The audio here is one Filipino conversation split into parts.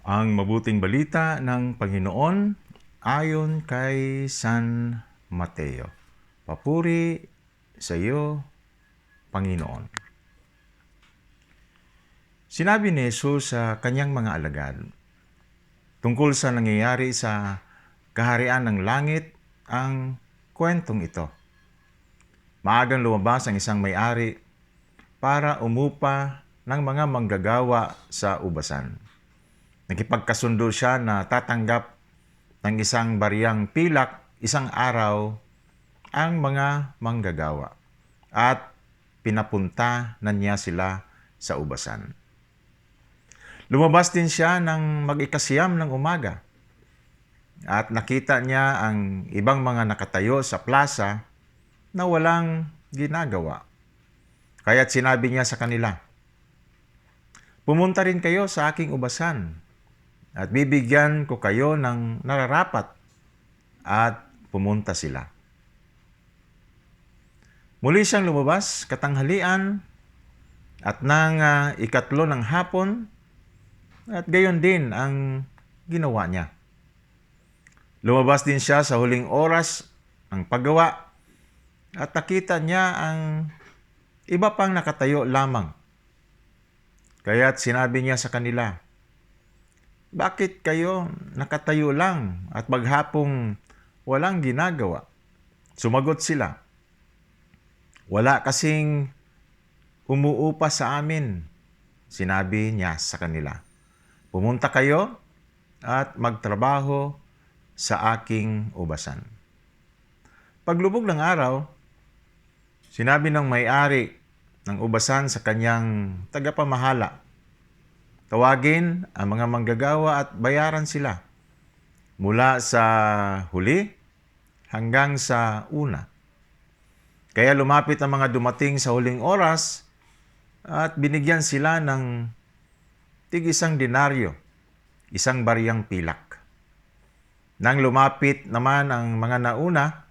Ang mabuting balita ng Panginoon ayon kay San Mateo. Papuri sa iyo, Panginoon. Sinabi ni Jesus sa kanyang mga alagad tungkol sa nangyayari sa kaharian ng langit ang kwentong ito. Maagang lumabas ang isang may-ari para umupa ng mga manggagawa sa ubasan. Nakipagkasundo siya na tatanggap ng isang bariyang pilak isang araw ang mga manggagawa at pinapunta na niya sila sa ubasan. Lumabas din siya ng mag-ikasiyam ng umaga at nakita niya ang ibang mga nakatayo sa plaza na walang ginagawa. Kaya't sinabi niya sa kanila, "Pumunta rin kayo sa aking ubasan at bibigyan ko kayo ng nararapat," at pumunta sila. Muli siyang lumabas katanghalian at nang ikatlo ng hapon at gayon din ang ginawa niya. Lumabas din siya sa huling oras ng paggawa at nakita niya ang iba pang nakatayo lamang. Kaya't sinabi niya sa kanila, "Bakit kayo nakatayo lang at maghapong walang ginagawa?" Sumagot sila, "Wala kasing umuupa sa amin." Sinabi niya sa kanila, "Pumunta kayo at magtrabaho sa aking ubasan." Paglubog ng araw, sinabi ng may-ari ng ubasan sa kanyang tagapamahala, "Tawagin ang mga manggagawa at bayaran sila mula sa huli hanggang sa una." Kaya lumapit ang mga dumating sa huling oras at binigyan sila ng tig-1 denaryo, isang bariyang pilak. Nang lumapit naman ang mga nauna,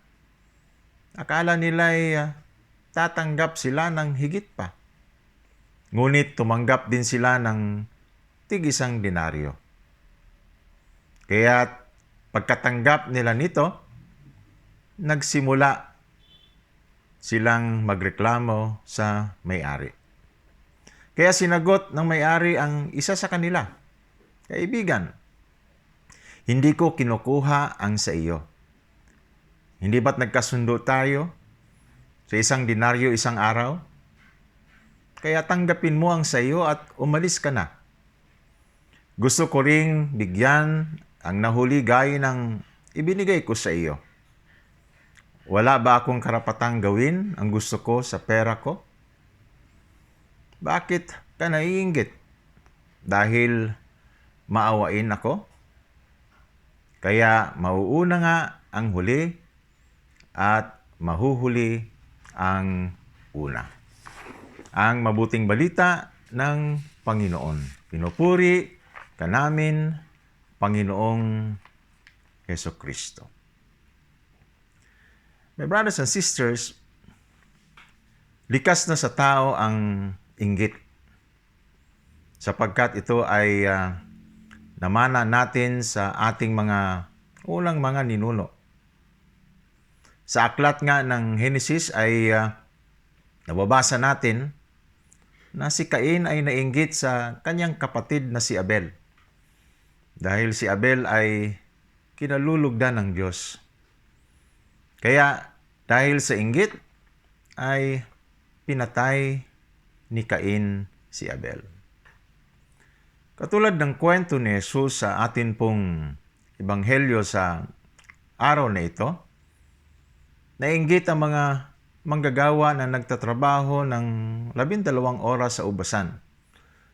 akala nila'y tatanggap sila ng higit pa. Ngunit tumanggap din sila ng tig-1 denaryo. Kaya pagkatanggap nila nito, nagsimula silang magreklamo sa may-ari. Kaya sinagot ng may-ari ang isa sa kanila, "Kaibigan, hindi ko kinukuha ang sa iyo. Hindi ba't nagkasundo tayo sa 1 denaryo isang araw? Kaya tanggapin mo ang sa iyo at umalis ka na. Gusto ko ring bigyan ang nahuli gaya ng ibinigay ko sa iyo. Wala ba akong karapatang gawin ang gusto ko sa pera ko? Bakit ka naiinggit? Dahil maawain ako? Kaya mauuna nga ang huli at mahuhuli ang una." Ang mabuting balita ng Panginoon. Pinupuri ka namin, Panginoong Hesukristo. My brothers and sisters, likas na sa tao ang inggit, sapagkat ito ay namana natin sa ating mga unang mga ninuno. Sa aklat nga ng Henesis ay nababasa natin na si Cain ay nainggit sa kanyang kapatid na si Abel. Dahil si Abel ay kinalulugdan ng Diyos. Kaya dahil sa inggit ay pinatay ni Cain si Abel. Katulad ng kwento ni Jesus sa atin pong ebanghelyo sa araw na ito, nainggit ang mga manggagawa na nagtatrabaho ng 12 oras sa ubasan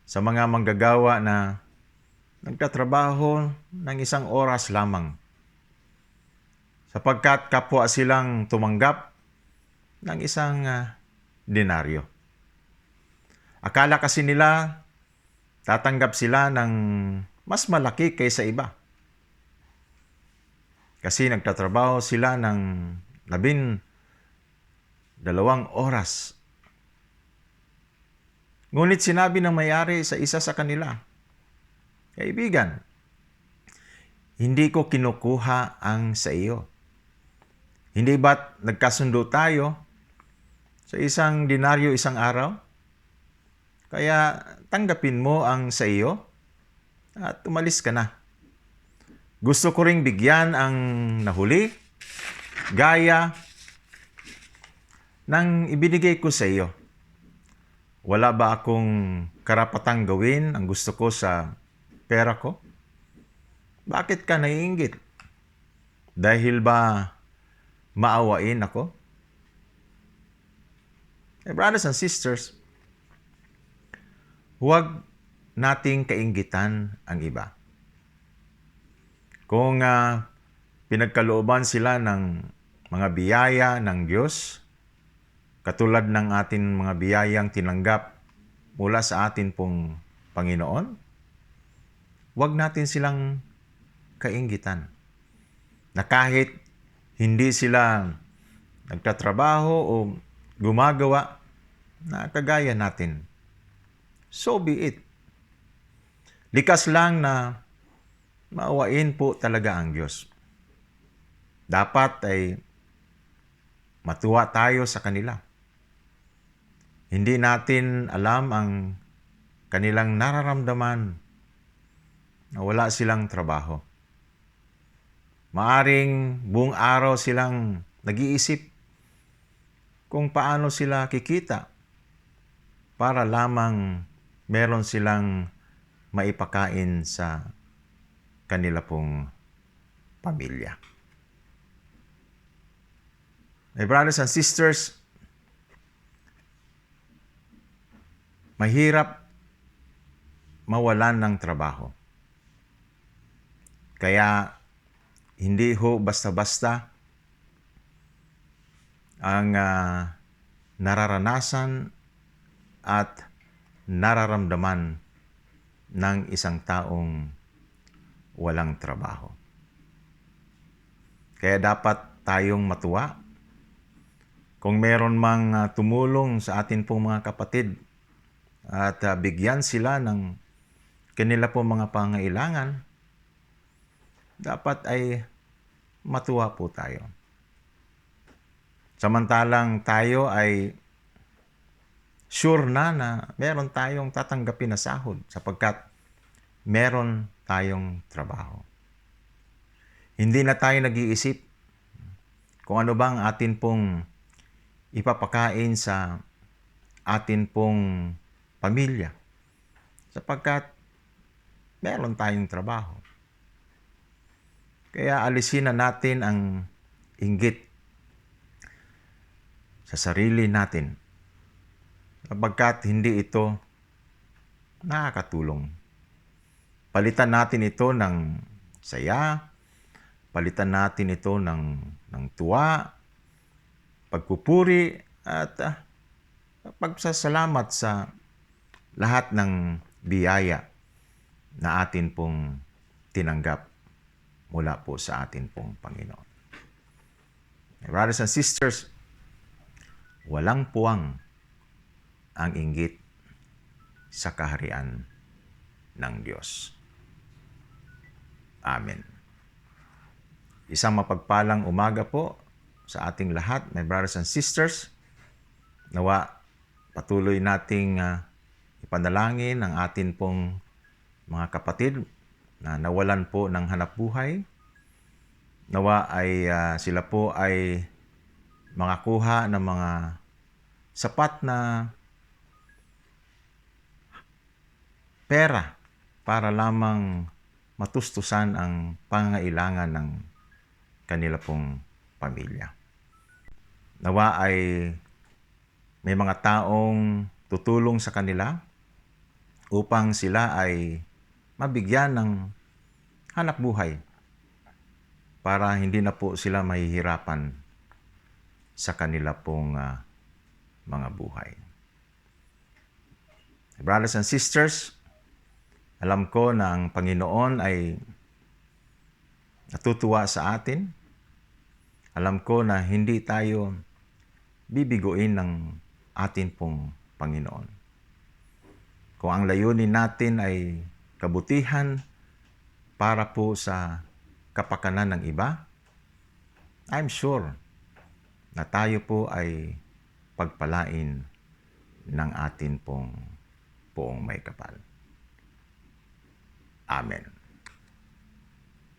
sa mga manggagawa na nagtatrabaho ng 1 oras lamang, sapagkat kapwa silang tumanggap ng 1 denaryo. Akala kasi nila tatanggap sila ng mas malaki kaysa iba, kasi nagtatrabaho sila ng 12 oras. Ngunit sinabi ng may-ari sa isa sa kanila, "Kaibigan, hindi ko kinukuha ang sa iyo. Hindi ba't nagkasundo tayo sa isang denaryo isang araw? Kaya tanggapin mo ang sa iyo at umalis ka na. Gusto ko ring bigyan ang nahuli, gaya ng ibinigay ko sa iyo. Wala ba akong karapatang gawin ang gusto ko sa pera ko? Bakit ka naiinggit? Dahil ba maawain ako? Brothers and sisters, huwag nating kainggitan ang iba. Kung pinagkalooban sila ng mga biyaya ng Diyos, katulad ng ating mga biyayang tinanggap mula sa atin pong Panginoon, huwag natin silang kainggitan. Na kahit hindi sila nagtatrabaho o gumagawa na kagaya natin, so be it. Likas lang na maawain po talaga ang Diyos. Dapat ay matuwa tayo sa kanila. Hindi natin alam ang kanilang nararamdaman na wala silang trabaho. Maaring buong araw silang nag-iisip kung paano sila kikita para lamang meron silang maipakain sa kanila pong pamilya. My brothers and sisters, mahirap mawalan ng trabaho. Kaya hindi ho basta-basta ang nararanasan at nararamdaman ng isang taong walang trabaho. Kaya dapat tayong matuwa kung meron mang tumulong sa atin pong mga kapatid at bigyan sila ng kanila pong mga pangailangan, dapat ay matuwa po tayo. Samantalang tayo ay sure na meron tayong tatanggapin na sahod sapagkat meron tayong trabaho. Hindi na tayo nag-iisip kung ano bang atin pong ipapakain sa atin pong pamilya sapagkat meron tayong trabaho. Kaya alisin na natin ang inggit sa sarili natin sapagkat hindi ito nakakatulong. Palitan natin ito ng saya, palitan natin ito ng tuwa, pagpupuri at pagsasalamat sa lahat ng biyaya na atin pong tinanggap mula po sa atin pong Panginoon. Brothers and sisters, walang puwang ang inggit sa kaharian ng Diyos. Amen. Isang mapagpalang umaga po sa ating lahat, my brothers and sisters. Nawa patuloy nating ipanalangin ang atin pong mga kapatid na nawalan po ng hanapbuhay. Nawa ay sila po ay makakuha ng mga sapat na pera para lamang matustusan ang pangangailangan ng kanila pong pamilya. Nawa ay may mga taong tutulong sa kanila upang sila ay mabigyan ng hanap buhay para hindi na po sila mahihirapan sa kanila pong mga buhay. Brothers and sisters, alam ko na ang Panginoon ay natutuwa sa atin. Alam ko na hindi tayo bibiguin ng atin pong Panginoon. Kung ang layunin natin ay kabutihan para po sa kapakanan ng iba, I'm sure na tayo po ay pagpalain ng atin pong Poong May Kapal. Amen.